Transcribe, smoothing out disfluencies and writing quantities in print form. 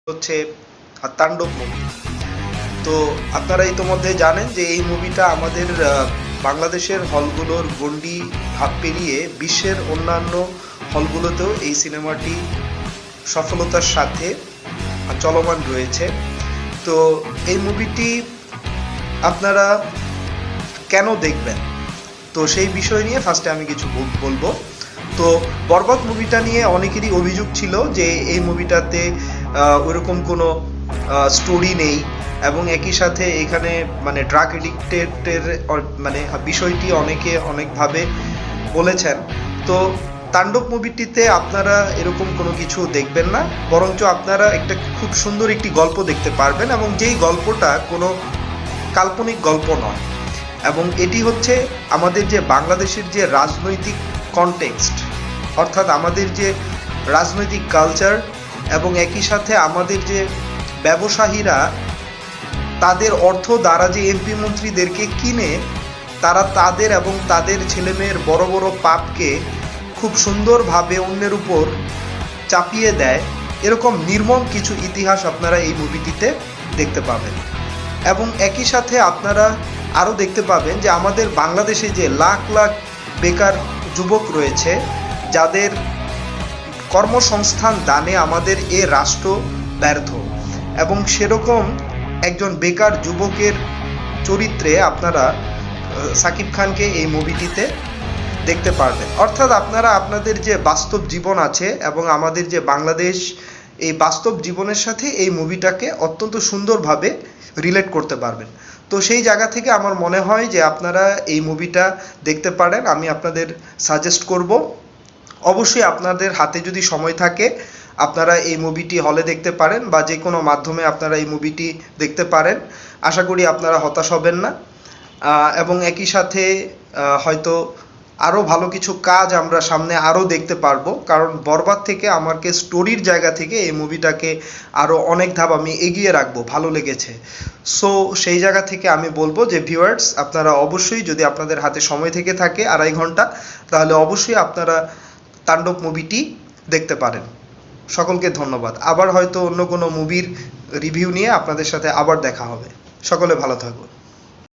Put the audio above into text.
হচ্ছে তাণ্ডব মুভি। তো আপনারা ইতোমধ্যে জানেন যে এই মুভিটা আমাদের বাংলাদেশের হলগুলোর গণ্ডি পেরিয়ে বিশ্বের অন্যান্য হলগুলোতেও এই সিনেমাটি সফলতার সাথে চলমান রয়েছে। তো এই মুভিটি আপনারা কেন দেখবেন, তো সেই বিষয় নিয়ে ফার্স্টে আমি কিছু বলবো। তো বরবাদ মুভিটা নিয়ে অনেকেরই অভিযোগ ছিল যে এই মুভিটাতে ওইরকম কোনো স্টোরি নেই এবং একই সাথে এখানে মানে ড্রাগ এডিক্টেডের মানে বিষয়টি অনেকে অনেকভাবে বলেছেন। তো তাণ্ডব মুভিটিতে আপনারা এরকম কোনো কিছু দেখবেন না, বরঞ্চ আপনারা একটা খুব সুন্দর একটি গল্প দেখতে পারবেন এবং যেই গল্পটা কোনো কাল্পনিক গল্প নয় এবং এটি হচ্ছে আমাদের যে বাংলাদেশের যে রাজনৈতিক কনটেক্সট, অর্থাৎ আমাদের যে রাজনৈতিক কালচার এবং একই সাথে আমাদের যে ব্যবসায়ীরা তাদের অর্থ দ্বারা যে এমপি মন্ত্রীদেরকে কিনে তারা তাদের এবং তাদের ছেলেমেয়ের বড় বড় পাপকে খুব সুন্দরভাবে অন্যের উপর চাপিয়ে দেয়, এরকম নির্মম কিছু ইতিহাস আপনারা এই মুভিটিতে দেখতে পাবেন। এবং একই সাথে আপনারা আরও দেখতে পাবেন যে আমাদের বাংলাদেশে যে লাখ লাখ বেকার যুবক রয়েছে যাদের কর্মসংস্থান দানে আমাদের এ রাষ্ট্র ব্যর্থ, এবং সেরকম একজন বেকার যুবকের চরিত্রে আপনারা সাকিব খানকে এই মুভিটিতে দেখতে পারবেন। অর্থাৎ আপনারা আপনাদের যে বাস্তব জীবন আছে এবং আমাদের যে বাংলাদেশ, এই বাস্তব জীবনের সাথে এই মুভিটাকে অত্যন্ত সুন্দরভাবে রিলেট করতে পারবেন। তো সেই জায়গা থেকে আমার মনে হয় যে আপনারা এই মুভিটা দেখতে পারেন, আমি আপনাদের সাজেস্ট করব। অবশ্যই আপনাদের হাতে যদি সময় থাকে আপনারা এই মুভিটি হলে দেখতে পারেন বা যে কোনো মাধ্যমে আপনারা এই মুভিটি দেখতে পারেন। আশা করি আপনারা হতাশ হবেন না এবং একই সাথে হয়তো আরও ভালো কিছু কাজ আমরা সামনে আরও দেখতে পারবো, কারণ বরবাদ থেকে আমাকে স্টোরির জায়গা থেকে এই মুভিটাকে আরও অনেক ধাপ আমি এগিয়ে রাখবো, ভালো লেগেছে। সো সেই জায়গা থেকে আমি বলবো যে ভিউয়ার্স, আপনারা অবশ্যই যদি আপনাদের হাতে সময় থেকে থাকে 2.5 ঘন্টা, তাহলে অবশ্যই আপনারা তাণ্ডব মুভিটি দেখতে পারেন। সকলকে ধন্যবাদ। আবার হয়তো অন্য কোনো মুভির রিভিউ নিয়ে আপনাদের সাথে আবার দেখা হবে। সকলে ভালো থাকুন।